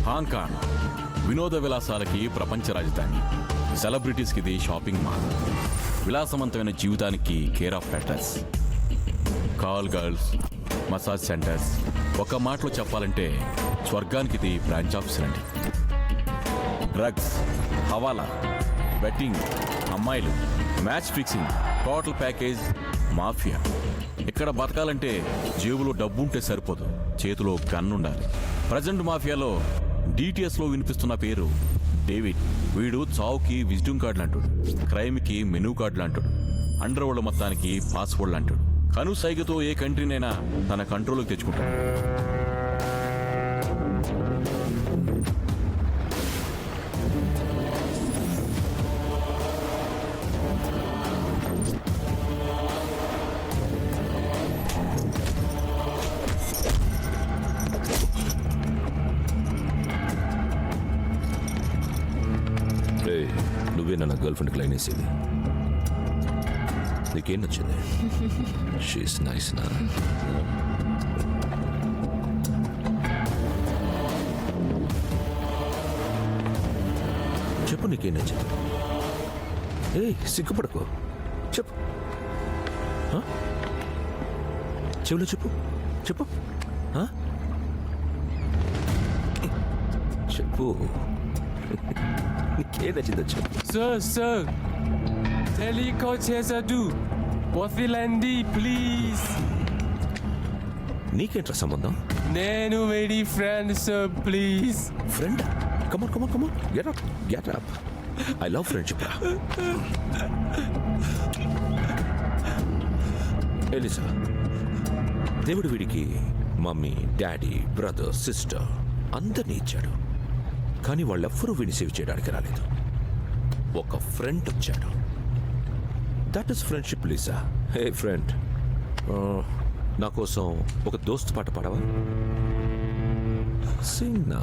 Hong Kong వినోద విలాసాలకి ప్రపంచ రాజధాని. సెలబ్రిటీస్కి ఇది షాపింగ్ మాల్. విలాసవంతమైన జీవితానికి care of address. Call girls, massage centres. ఒక మాటలో చెప్పాలంటే స్వర్గానికి ఇది బ్రాంచ్ ఆఫీస్ అండి. డ్రగ్స్, హవాలా, బెట్టింగ్, అమ్మాయిలు, match fixing, total package mafia. ఇక్కడ బతకాలంటే జేబులో డబ్బు ఉంటే సరిపోదు, చేతిలో గన్ ఉండాలి. ప్రజెంట్ మాఫియాలో డిటిఎస్లో వినిపిస్తున్న పేరు డేవిడ్. వీడు చావుకి విజిటింగ్ కార్డులు అంటాడు, క్రైమ్కి మెనూ కార్డులు అంటాడు, అండర్ వరల్డ్ మొత్తానికి పాస్వర్డ్లు అంటాడు. కను సైగతో ఏ కంట్రీనైనా తన కంట్రోల్కి తెచ్చుకుంటాడు. నువ్వే నా గర్ల్ ఫ్రెండ్కి లైన్ వేసేది. నీకేం నచ్చింది? షీస్ నైస్ నా. చెప్పు నీకేం నచ్చింది? సిగ్గుపడకు, చెప్పు. చెవులో చెప్పు, చెప్పు, చెప్పు. నీకేం నచ్చిందో చెప్పు. Sir, helicopter వదిలండి ప్లీజ్. నీకేంట్రా సంబంధం? నేను very friend sir, please. Friend? Come on come on come on, get up. I love friendship రా. ఎలిసా, దేవుడు వీడికి మమ్మీ, డాడీ, బ్రదర్, సిస్టర్ అందరినీ ఇచ్చాడు. కానీ వాళ్ళెవ్వరూ వీడిని సేవ్ చేయడానికి రాలేదు. ఒక ఫ్రెండ్ వచ్చాడు. That is friendship Lisa. Hey friend, నా కోసం ఒక దోస్త్ పాట పాడవా? సింగ్ నా.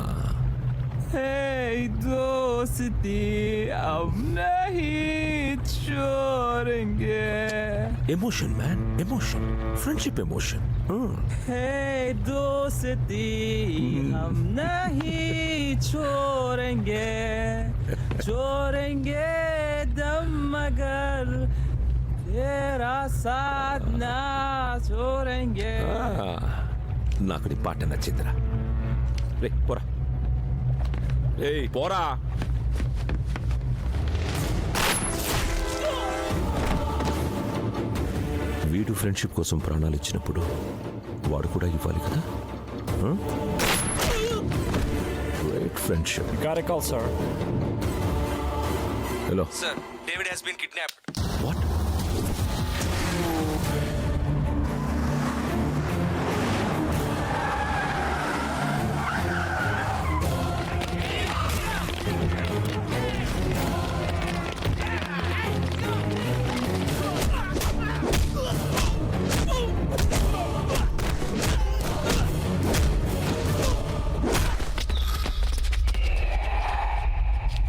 Hey दोस्ती अब नहीं छोड़ेंगे. Emotion man, emotion. Friendship emotion. Hey दोस्ती हम नहीं छोड़ेंगे, छोड़ेंगे दम मगर तेरा साथ ना छोड़ेंगे. నాకు నీ పాట నచ్చిందిరా. రే పోరా, పోరా. వీడు ఫ్రెండ్షిప్ కోసం ప్రాణాలు ఇచ్చినప్పుడు వాడు కూడా ఇవ్వాలి కదా. Great friendship. Got a call, sir. Hello Sir, David has been kidnapped. What?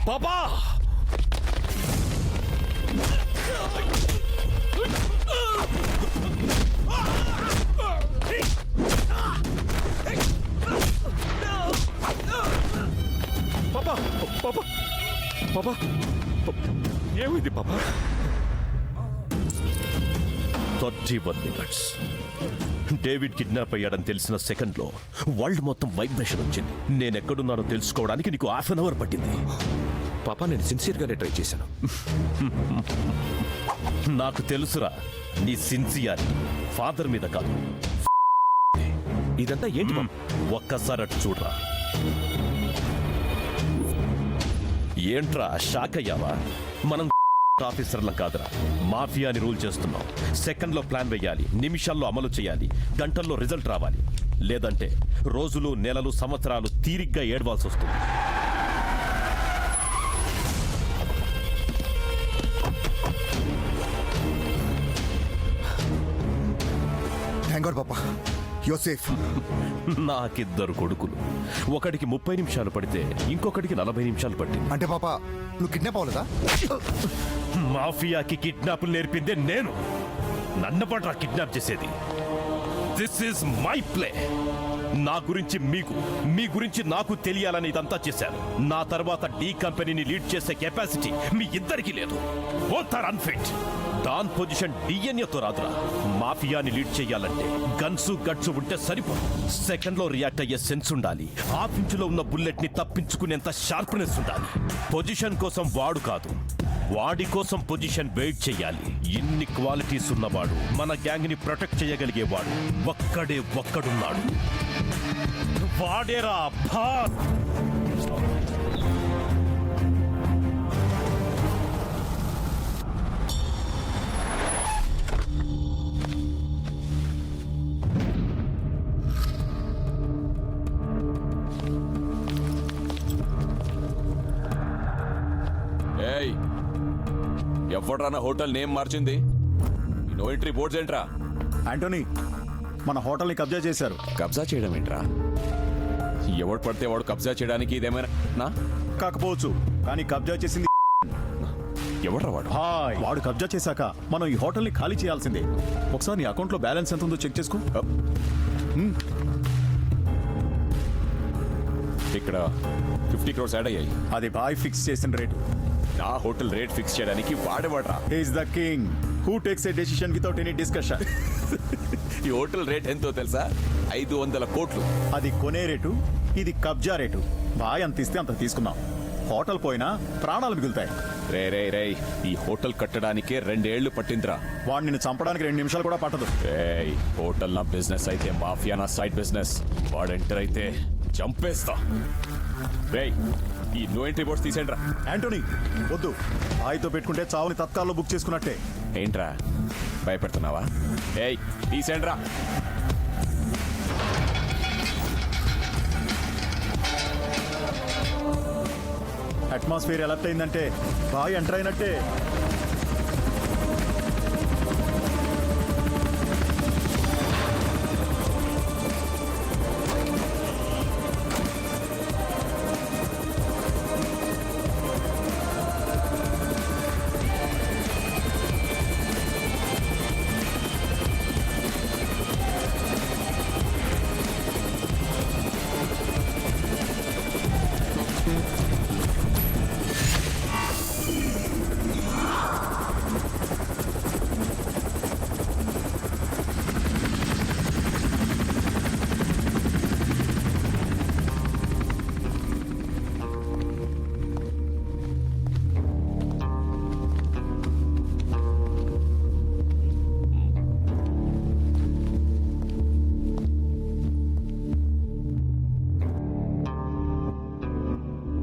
Papa! పాపా, పాపా, పాపా, ఏమైంది పాపా? 31 minutes. డేవిడ్ కిడ్నాప్ అయ్యాడని తెలిసిన సెకండ్లో వరల్డ్ మొత్తం వైబ్రేషన్ వచ్చింది. నేనెక్కడున్నానో తెలుసుకోవడానికి నీకు 1/2 hour పట్టింది. పాపా, నేను సిన్సియర్గానే ట్రై చేశాను. నాకు తెలుసురా నీ సిన్సియారిటీ. ఫాదర్ మీద కాదు. ఇదంతా ఏంటి బాబు? ఒక్కసారి అటు చూడరా. ఏంట్రా షాక్ అయ్యావా? మనం ఆఫీసర్లం కాదురా, మాఫియాని రూల్ చేస్తున్నాం. సెకండ్లో ప్లాన్ వేయాలి, నిమిషాల్లో అమలు చేయాలి, గంటల్లో రిజల్ట్ రావాలి. లేదంటే రోజులు, నెలలు, సంవత్సరాలు తీరిగ్గా ఏడవాల్సి వస్తుంది. థాంక్ గాడ్ పాపా, యు ఆర్ సేఫ్. నాకిద్దరు కొడుకులు. ఒకడికి 30 నిమిషాలు పడితే ఇంకొకడికి 40 నిమిషాలు పట్టింది. అంటే పాప నువ్వు కిడ్నాప్ అవ్వలేదా? మాఫియాకి కిడ్నాప్ నేర్పిందే నేను. నన్ను పట్రా కిడ్నాప్ చేసేది. This is my play. నా గురించి మీ గురించి నాకు తెలియాలని ఇదంతా చేశాను. నా తర్వాత డి కంపెనీని లీడ్ చేసే కెపాసిటీ మీ ఇద్దరికీ లేదు. Both are unfit. Don position డిఎన్ఏతో రాదురా. మాఫియాని లీడ్ చేయాలంటే గట్స్ ఉంటే సరిపోదు. సెకండ్ లో రియాక్ట్ అయ్యే సెన్స్ ఉండాలి. హాఫ్ ఇంచులో ఉన్న బుల్లెట్ ని తప్పించుకునేంత షార్ప్నెస్ ఉండాలి. పొజిషన్ కోసం వాడు కాదు, వాడి కోసం పొజిషన్ వెయిట్ చేయాలి. ఇన్ని క్వాలిటీస్ ఉన్నవాడు, మన గ్యాంగ్ ని ప్రొటెక్ట్ చేయగలిగేవాడు ఒక్కడున్నాడు. వాడేరా భాత్. ఏయ్, ఎవడ్రా నా హోటల్ నేమ్ మార్చింది? ఈ నో ఎంట్రీ బోర్డ్స్ ఏంట్రా? యాంటోనీ, మన హోటల్ని కబ్జా చేశారు. కబ్జా చేయడం ఏంట్రా? ఎవడు పడితే వాడు కబ్జా చేయడానికి ఇదేమైనా నా? కాకపోవచ్చు, కానీ కబ్జా చేసింది ఎవడ్రా వాడు? హాయ్. వాడు కబ్జా చేశాక మనం ఈ హోటల్ని ఖాళీ చేయాల్సిందే. ఒకసారి నీ అకౌంట్లో బ్యాలెన్స్ ఎంత ఉందో చెక్ చేసుకో. ఇక్కడ 50 crores యాడ్ అయ్యాయి. అది బాయ్ ఫిక్స్ చేసిన రేటు. నా హోటల్ రేట్ ఫిక్స్ చేయడానికి వాడేవాడ్రా? Is the king who takes a decision without any discussion. ఈ హోటల్ రేట్ ఎంతో తెలుసా? 500 కోట్లు. అది కొనే రేటు, ఇది కబ్జా రేటు. బాయ్ అంత ఇస్తే అంత తీసుకుందాం. హోటల్ పోయినా ప్రాణాలు మిగులుతాయి. రే ఈ హోటల్ కట్టడానికే 2 ఏళ్లు పట్టిందిరా. వాడు నిన్ను చంపడానికి 2 నిమిషాలు కూడా పట్టదు. ఏయ్, హోటల్ నా బిజినెస్ అయితే మాఫియా నా సైడ్ బిజినెస్. వాడు ఎంటర్ అయితే చంపేస్తా. రేయ్, ఈ నో ఎంట్రీ బోర్డ్స్ తీసేంట్రా. యాంటోనీ, వద్దు. బాయ్తో పెట్టుకుంటే చావుని తత్కాల్లో బుక్ చేసుకున్నట్టే. ఏంట్రా భయపెడుతున్నావా? ఏయ్, తీసేంట్రా. అట్మాస్ఫియర్ ఎలర్ట్ అయిందంటే బాయ్ ఎంటర్ అయినట్టే.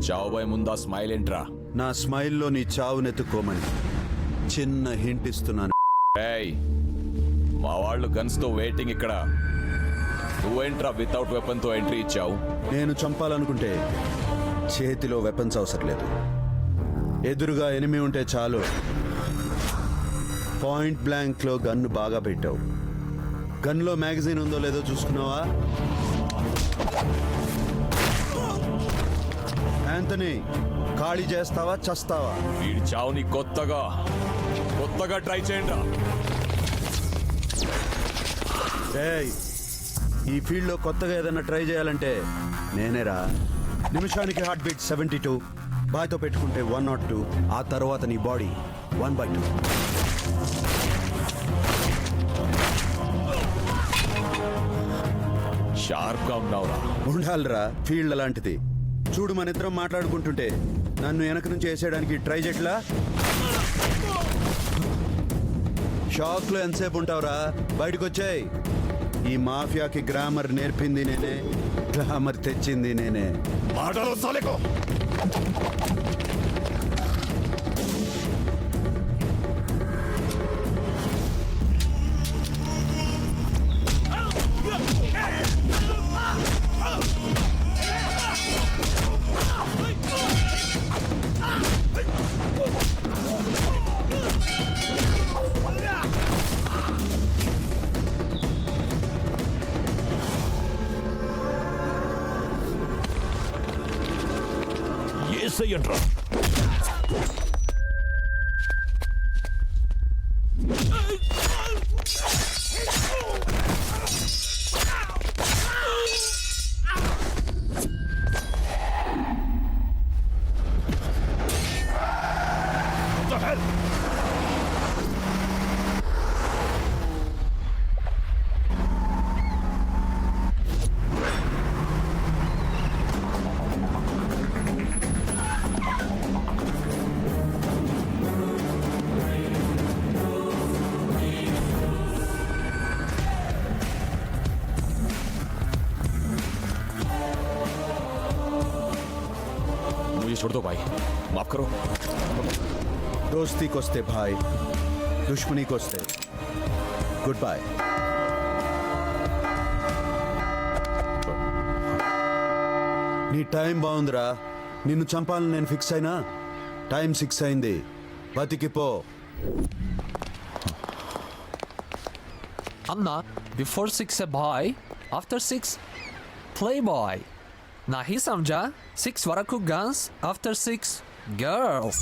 చావుబాయ్ ముందా స్మైల్ ఏంట్రా? నా స్మైల్లో నీ చావునెత్తుకోమని చిన్న హింట్ ఇస్తున్నాను. ఏయ్, మా వాళ్ళు గన్స్ తో వెయిటింగ్ ఇక్కడ. నువ్వేంట్రా వితౌట్ వెపన్ తో ఎంట్రీ ఇచ్చావు? నేను చంపాలనుకుంటే చేతిలో వెపన్స్ అవసరం లేదు. ఎదురుగా ఎనిమి ఉంటే చాలు. పాయింట్ బ్లాంక్ లో గన్ను బాగా పెట్టావు. గన్లో మ్యాగజైన్ ఉందో లేదో చూసుకున్నావా? యాంటనీ, ఖాళీ చేస్తావా చస్తావా? వీడి చావుని కొత్తగా ట్రై చేయండి. ఏయ్, ఈ ఫీల్డ్లో కొత్తగా ఏదైనా ట్రై చేయాలంటే నేనేరా. నిమిషానికి హార్ట్ బీట్ 72, బాయ్తో పెట్టుకుంటే 102, ఆ తర్వాత నీ బాడీ 1/2. షార్ప్ గా ఉన్నావురా. ఉండాలిరా, ఫీల్డ్ అలాంటిది. చూడు, మన ఇద్దరం మాట్లాడుకుంటుంటే నన్ను వెనక నుంచి వేసేయడానికి ట్రై చేయట్లా. షాక్ లో ఎంతసేపు ఉంటావురా? బయటకు వచ్చాయి. ఈ మాఫియాకి గ్రామర్ నేర్పింది నేనే, గ్లామర్ తెచ్చింది నేనే. మాటలు సాలేకో. ఏసయ్యంట్రా. ये छोड़ दो भाई, माफ करो. దోస్తీకొస్తే భాయ్, దుష్మనీకొస్తే గుడ్ బై. నీ టైం బాగుందిరా. నిన్ను చంపాలని నేను ఫిక్స్ అయినా టైం 6 అయింది. బతికిపో. Anna, before 6 a boy, after 6 playboy. Nahi samjha? 6 varaku guns, after 6 girls.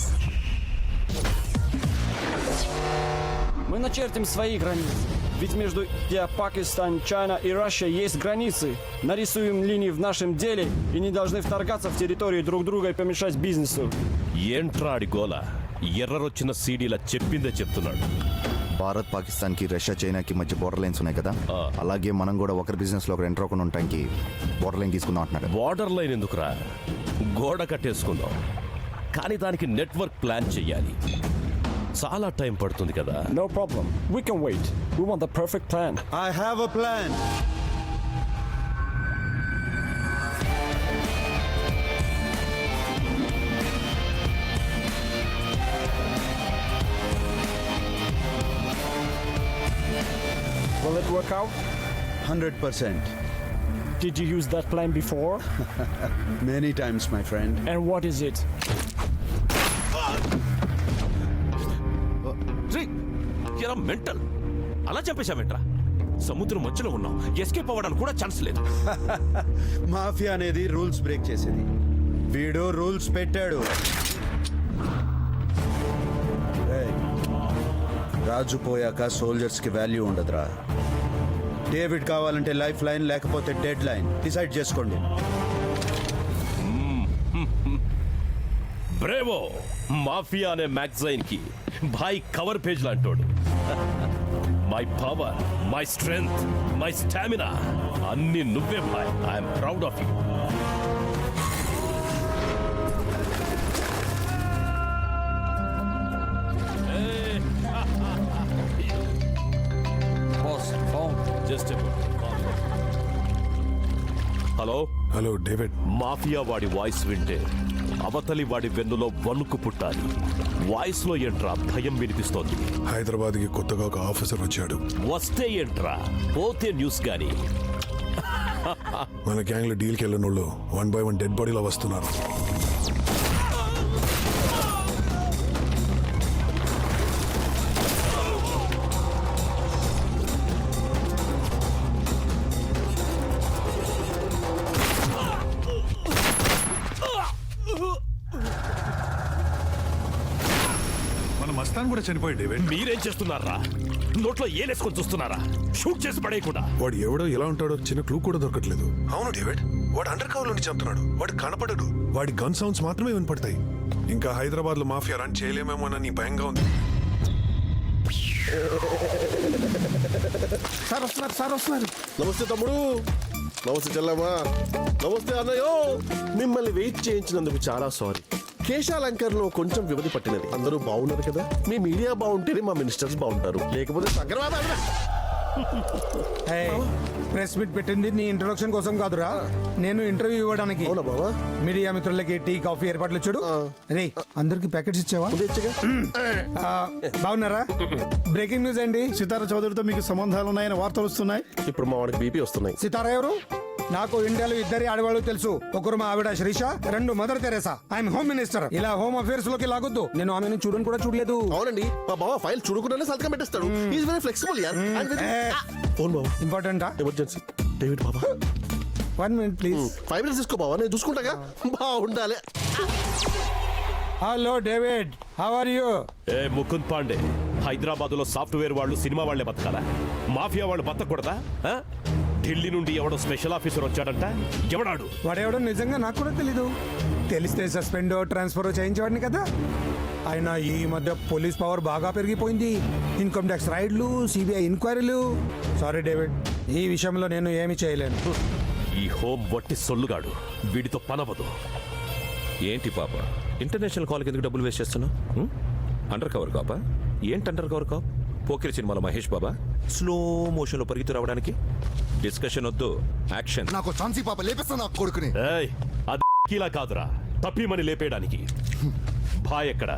Мы начертим свои границы. Ведь между Индия, Пакистан, Чайна и Россия есть границы. Нарисуем линии в нашем деле и не должны вторгаться в территории друг друга и помешать бизнесу. ఏంట్రా ఆడి గోల? ఎర్రరొచ్చిన సీడీలా చెప్పిందే చెప్తున్నాడు. భారత్ పాకిస్తాన్ కి రష్యా చైనాకి మధ్య బోర్డర్ లైన్స్ ఉన్నాయి కదా, అలాగే మనం కూడా ఒకరి బిజినెస్ లో ఒకరు ఎంటర్ అవ్వకుండా ఉండటానికి బోర్డర్ లైన్ తీసుకుందాం అంటున్నాడు. బార్డర్ లైన్ ఎందుకురా? గోడ కట్టేసుకుందాం. కానీ దానికి నెట్వర్క్ ప్లాన్ చెయ్యాలి. చాలా టైం పడుతుంది కదా. No problem. We can wait. We want the perfect plan. I have a plan. Will it work out? 100%. Did you use that plan before? Many times, my friend. And what is it? ఎరా mental, అలా చంపేశామేంట్రా? సముద్రం మధ్యలో ఉన్నాం, escape అవ్వడానికి కూడా chance లేదు. Mafia అనేది rules break చేసేది. వీడు రూల్స్ పెట్టాడు. ఏయ్, రాజు పోయాక సోల్జర్స్ కి వాల్యూ ఉండదురా. డేవిడ్ కావాలంటే లైఫ్ లైన్, లేకపోతే డెడ్ లైన్. డిసైడ్ చేసుకోండి. బ్రేవో మాఫియా అనే మ్యాగజైన్ కి భాయ్ కవర్ పేజ్ లాంటోడు. My power, my strength, my stamina అన్ని నువ్వే భాయ్. I'm proud of you. Boss, phone. Just hello hello David. Mafia వాడి వాయిస్ వింటే అవతలి వాడి వెన్నులో వణుకు పుట్టాలి. వాయిస్ లో ఏంట్రా భయం వినిపిస్తోంది? హైదరాబాద్ కి కొత్తగా ఒక ఆఫీసర్ వచ్చాడు. వస్తే ఏంట్రా, పోతే న్యూస్ గాని. మన గ్యాంగ్ లో డీల్కి వెళ్ళిన వాళ్ళు 1 by 1 డెడ్ బాడీలో వస్తున్నారు. మన మస్తాన్ కూడా చనిపోయాడు డేవిడ్. మీరేం చేస్తున్నారా? నోట్లో ఏలేసుకొని చూస్తున్నారా? షూట్ చేసి పడేయకుండా. వాడు ఎవడో ఎలా ఉంటాడో చిన్న క్లూ కూడా దొరకట్లేదు. అవును డేవిడ్, వాడు అండర్ కవర్ లోని చంపుతున్నాడు. వాడు కనపడడు. వాడి గన్ సౌండ్స్ మాత్రమే వినపడతాయి. ఇంకా హైదరాబాద్ లో మాఫియా రన్ చేయలేమేమోనని భయంగా ఉంది. సార్ వస్తున్నారు. నమస్తే తమ్ముడు. నమస్తే చెల్లమ్మా. నమస్తే అన్నయ్యో. మిమ్మల్ని వెయిట్ చేయించినందుకు చాలా సారీ. కేశాలంకర్ లో కొంచెం వ్యవధి పట్టినది. అందరూ బాగున్నారు కదా? మీ మీడియా బాగుంటేనే మా మినిస్టర్స్ బాగుంటారు, లేకపోతే ప్రెస్ మీట్ పెట్టింది నీ ఇంట్రొడక్షన్ కోసం కాదురా, నేను ఇంటర్వ్యూ ఇవ్వడానికి. అవునా బావా? మీడియా మిత్రులకి టీ కాఫీ ఏర్పాట్లు చూడు. రే అందరికి ప్యాకెట్స్ ఇచ్చావా? బాగున్నారా? బ్రేకింగ్ న్యూస్ అండి. సితారా చౌదరితో మీకు సంబంధాలు ఉన్నాయని వార్తలు వస్తున్నాయి. ఇప్పుడు మా వాడికి బీపీ వస్తున్నాయి. సితారా ఎవరు? నాకు ఇండియాలో ఇద్దరి ఆడవాళ్ళు తెలుసు. ఒకరు మా ఆవిడ శ్రీష, రెండు mother Teresa. I'm home minister. ఇలా హోమ్ అఫేర్స్ లోకి లాగొద్దు. నేను ఆమెను చూడని కూడా చూడలేదు. అవునండి, మా బావ ఫైల్ చూడకుండానే సంతకం పెట్టేస్తాడు. ఈజ్ వెరీ ఫ్లెక్సిబుల్ యార్. ఫోన్ బావ. ఇంపార్టెంటా? ఎమర్జెన్సీ. డేవిడ్ బాబా 1 minute ప్లీజ్. 5 minutes తీసుకో బావా, నేను చూసుకుంటాగా. బాగుండాలి. Hello David, how are you? ఏ ముకుంద్ పాండే, హైదరాబాద్ లో సాఫ్ట్వేర్ వాళ్ళు సినిమా వాళ్లే బతకాలా? మాఫియా వాళ్ళు బతకూడదా? ఢిల్లీ నుండి ఎవడో స్పెషల్ ఆఫీసర్ వచ్చాడంట. ఎవడాడు? వాడెవడో నిజంగా నాకు కూడా తెలీదు. తెలిస్తే సస్పెండ్ ట్రాన్స్ఫర్ చేయించేవాడిని కదా. అయినా ఈ మధ్య పోలీస్ పవర్ బాగా పెరిగిపోయింది. ఇన్కమ్ ట్యాక్స్ రైడ్లు, సిబిఐ ఎంక్వైరీలు. సారీ డేవిడ్, ఈ విషయంలో నేను ఏమి చేయలేను. ఈ హోమ్ వట్టి సొల్లుగాడు, వీడితో పనవదు. ఏంటి పాప, ఇంటర్నేషనల్ కాల్కి ఎందుకు డబ్బులు వేస్ట్ చేస్తున్నావు? అండర్ కవర్ కాపా? ఏంటి అండర్ కవర్ కాప్? పోకిరి సినిమాలో మహేష్ బాబా స్లో మోషన్ లో పరిగెత్తు రావడానికి? డిస్కషన్ వద్దు, యాక్షన్. నాకు ఛాన్సీ పాప లేపిస్తా నా కొడుకుని. ఏయ్, అది ఇలా కాదురా, తప్పిమని లేపేయడానికి. భాయ్ ఎక్కడ?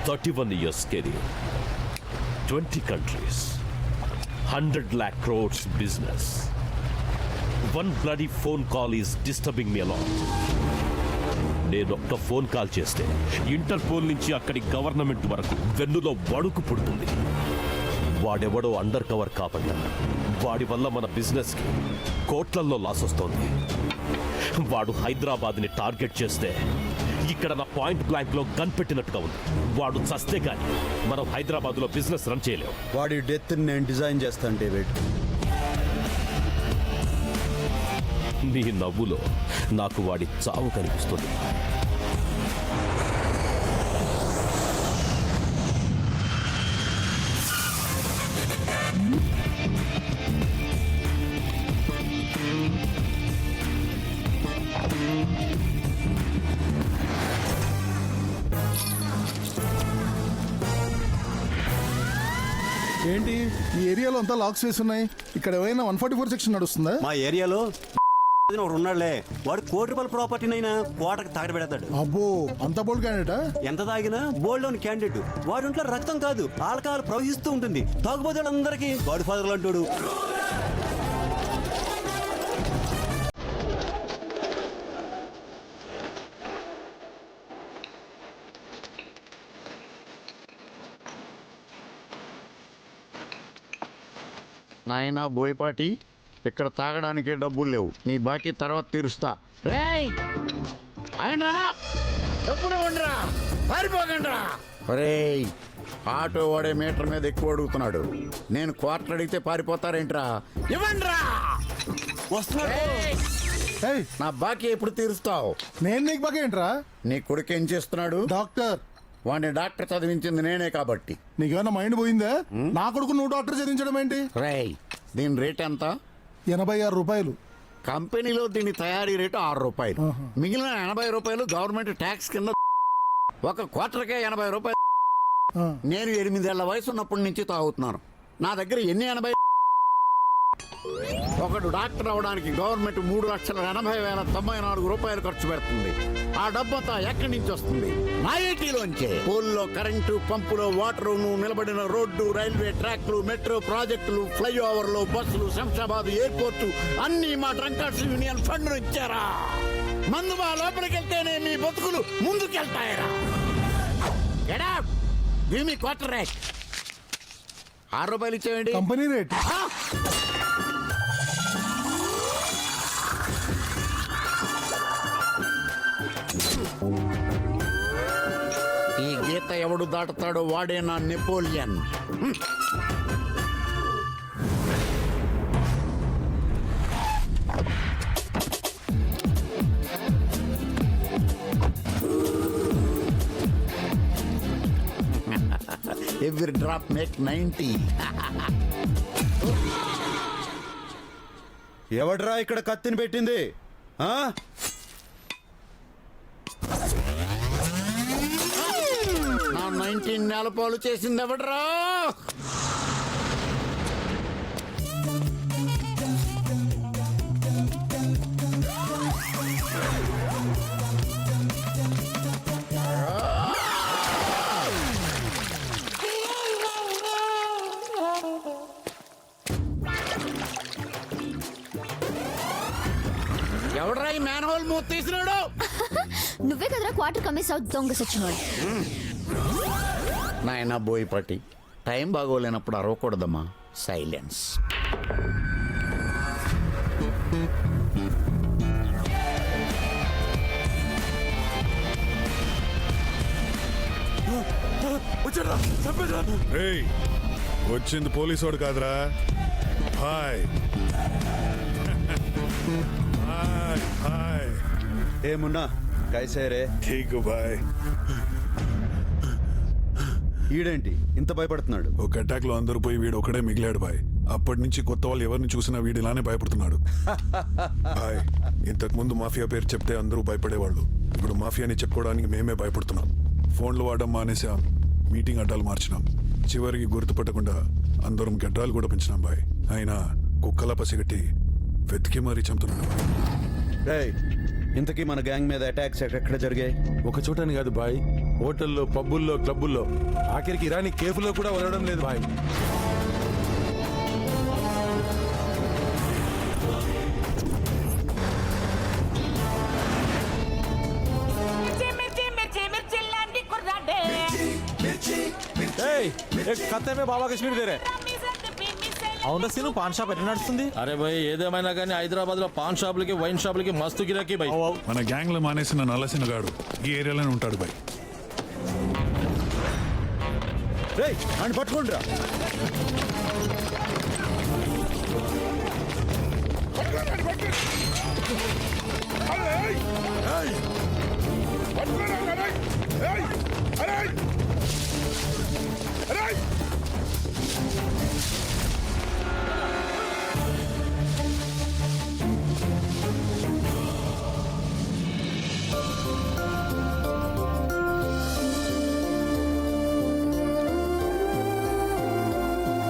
"31 years career, 20 countries, 100 lakh crores business. One bloody phone call is disturbing me a lot. నేను ఒక్క ఫోన్ కాల్ చేస్తే ఇంటర్పోల్ నుంచి అక్కడి గవర్నమెంట్ వరకు వెన్నులో వణుకు పుడుతుంది. వాడెవడో అండర్ కవర్ కాకుండా వాడి వల్ల మన బిజినెస్కి కోట్లల్లో లాస్ వస్తోంది. వాడు హైదరాబాద్ని టార్గెట్ చేస్తే ఇక్కడ నా పాయింట్ బ్లాంక్ లో గన్ పెట్టినట్టుగా ఉంది. వాడు చస్తే గాని మనం హైదరాబాద్ లో బిజినెస్ రన్ చేయలేం. వాడి డెత్ నేను డిజైన్ చేస్తాను డేవిడ్. నీ నవ్వులో నాకు వాడి చావు కనిపిస్తుంది. ఏంటి ఈ ఏరియాలో అంతా లాక్స్ వేసి ఉన్నాయి. ఇక్కడ ఏమైనా 144 సెక్షన్ నడుస్తుందా? మా ఏరియాలో ఒకడు ఉన్నాడులే, వాడు ₹1 ప్రాపర్టీనైనా కోటకు తాగబెడతాడు. అబ్బో, అంత బోల్డ్ క్యాండిడేటా? ఎంత తాగినా బోల్డ్ క్యాండిడేట్. వాడి ఒంట్లో రక్తం కాదు, ఆల్కహాల్ ప్రవహిస్తూ ఉంటుంది. తాగుబోతే అందరికీ గాడ్ ఫాదర్ అంటాడు. నాయనా బోయపాటి, ఇక్కడ తాగడానికి డబ్బులు లేవు. నీ బాకీ తర్వాత తీరుస్తా. ఆటో వాడే మీటర్ మీద ఎక్కువ అడుగుతున్నాడు. నేను క్వార్టర్ అడిగితే పారిపోతారేంట్రా? ఇవ్వండిరా. నా బాకీ ఎప్పుడు తీరుస్తావు? నేను నీకు బాగా ఏంట్రా? నీ కొడుకు ఏం చేస్తున్నాడు? డాక్టర్. వాడిని డాక్టర్ చదివించింది నేనే కాబట్టి. నీకేమన్నా మైండ్ పోయిందా? నా కొడుకు నువ్వు డాక్టర్ చదివించడం ఏంటి? రేయ్, దీని రేట్ ఎంత? ₹86. కంపెనీలో దీని తయారీ రేటు ₹6. మిగిలిన ₹80 గవర్నమెంట్ ట్యాక్స్ కింద. ఒక క్వార్టర్కే ₹80. నేను 8 ఏళ్ల వయసు ఉన్నప్పటి నుంచి తాగుతున్నాను. నా దగ్గర ఎన్ని 80? ఒకడు డాక్టర్ అవడానికి గవర్నమెంట్ ₹3,80,094 ఖర్చు పెడుతుంది. ఆ డబ్బంతా ఎక్కడి నుంచి వస్తుంది? నా ఏటీలోంచే. పోల్లో కరెంటు, పంపులో వాటరు, నువ్వు నిలబడిన రోడ్డు, రైల్వే ట్రాక్లు, మెట్రో ప్రాజెక్టులు, ఫ్లైఓవర్లు, బస్సులు, శంషాబాద్ ఎయిర్పోర్టు అన్ని మా డ్రంకర్స్ యూనియన్ ఫండ్ ఇచ్చారా? మందు మా లోపలికి వెళ్తేనే మీ బతుకులు ముందుకెళ్తాయరా. మీ క్వార్టర్ రేట్ ₹6 ఇచ్చేయండి. Company rate. ఈ గీత ఎవడు దాటుతాడో వాడే నా నెపోలియన్. Every drop make 90. ఎవడ్రా ఇక్కడ కత్తిని పెట్టింది? నా 19 నేలపాలు చేసింది ఎవడ్రా? ఎవడ్రా ఈ మ్యాన్ హోల్ మూత తీసినాడు? నువ్వే కదరా క్వార్టర్ కమ్మేసావు, దొంగ సచ్చినోడు. నాయనా బోయపాటి, టైం బాగోలేనప్పుడు అరవకూడదమ్మా. సైలెన్స్. వచ్చింది పోలీసు వాడు కాదురా. Hi hi hi. ఏమున్నా కైసేరే? ఠీక్ బాయ్. ఈడేంటి ఇంత భయపడుతున్నాడు? ఒక అటాక్ లో అందరూ పోయి వీడు ఒకడే మిగిలాడు బాయ్. అప్పటి నుంచి కొత్త వాళ్ళు ఎవరిని చూసినా వీడు ఇలానే భయపడుతున్నాడు. బాయ్, ఇంతకు ముందు మాఫియా పేరు చెప్తే అందరూ భయపడేవాళ్ళు. ఇప్పుడు మాఫియాని చెప్పుకోవడానికి మేమే భయపడుతున్నాం. ఫోన్లు వాడడం మానేసాం, మీటింగ్ అడ్డాలు మార్చినాం, చివరికి గుర్తుపట్టకుండా అందరం గడ్డాలు కూడా పెంచినాం బాయ్. అయినా కుక్కలా పసిగట్టి వెతికి మరీ చంపుతున్నాడు. రేయ్, ఇంతకీ మన గ్యాంగ్ మీద అటాక్స్ ఎక్కడ జరిగాయి? ఒక చోటని కాదు బాయ్, హోటల్లో, పబ్బుల్లో, క్లబ్బుల్లో, ఆఖరికి ఇరానీ కేఫ్లో కూడా వదలడం లేదు బాయ్. ఖత్తే మే బాబా కశ్మీర్ దేరే. అవునా సీను, పాన్ షాప్ ఎట్లా నడుస్తుంది? అరే భయ్, ఏదేమైనా కానీ హైదరాబాద్ లో పాన్ షాపులకి, వైన్ షాపులకి మస్తు గిరాకీ భయ్. మన గ్యాంగ్ లో మానేసిన నల్లసిన గాడు ఈ ఏరియాలోనే ఉంటాడు బాయ్. రేయ్, అని పట్టుకోండి రా.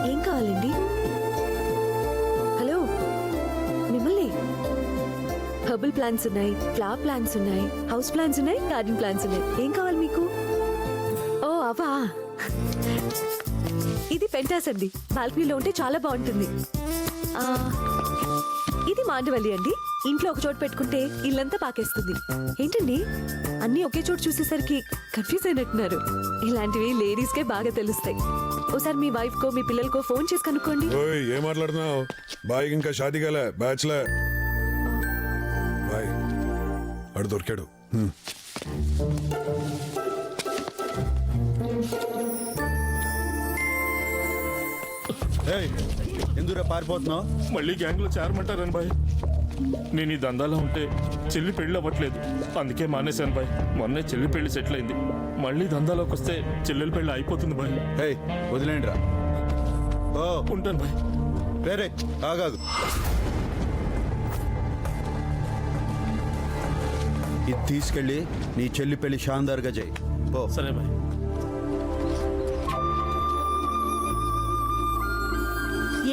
ఏం కావాలండి? హలో, మిమ్మల్ని. హెర్బల్ ప్లాంట్స్ ఉన్నాయి, ఫ్లవర్ ప్లాంట్స్ ఉన్నాయి, హౌస్ ప్లాంట్స్ ఉన్నాయి, గార్డెన్ ప్లాంట్స్ ఉన్నాయి. ఏం కావాలి మీకు? ఓ అవా, ఇది పెంటాస్ అండి. బాల్కనీలో ఉంటే చాలా బాగుంటుంది. ఆ, ఇది మాండవల్లి అండి. ఇంట్లో ఒక చోటు పెట్టుకుంటే ఇల్లంతా పాకేస్తుంది. ఏంటండి అన్నీ ఒకే చోటు చూసేసరికి కన్ఫ్యూజ్ అయినట్టున్నారు. ఇలాంటివి లేడీస్ కే బాగా తెలుస్తాయి. ఓసారి మీ వైఫ్ కో మీ పిల్లలకో ఫోన్ చేసి కనుక్కోండి. ఓయ్, ఏం మాట్లాడుతున్నావు బాయ్? ఇంకా షాదీ కాలే, బ్యాచ్లర్ బాయ్. అడు దొరికాడు. ఎందుకురా పారిపోతున్నావు? మళ్ళీ గ్యాంగ్ లో చేరమంటారని బాయ్. నేను ఈ దందాలో ఉంటే చెల్లి పెళ్లి అవ్వట్లేదు, అందుకే మానేశాను బాయ్. మొన్నే చెల్లి పెళ్లి సెటిల్ అయింది, మళ్ళీ దందాలోకి వస్తే చెల్లెలి పెళ్లి అయిపోతుంది బాయ్. వదిలేండి రా. ఓ, ఉంటాను బాయ్. వేరే ఆగాదు. ఇది తీసుకెళ్ళి నీ చెల్లి పెళ్లి షాందార్గా చేయి. పో. సరే బాయ్.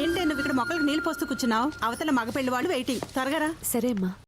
ఏంటి నువ్వు ఇక్కడ మొక్కలకు నీళ్ళు పోస్తూ కూర్చున్నావు? అవతల మగ పెళ్లి వాళ్ళు వెయిటింగ్. త్వరగా రా. సరే అమ్మా.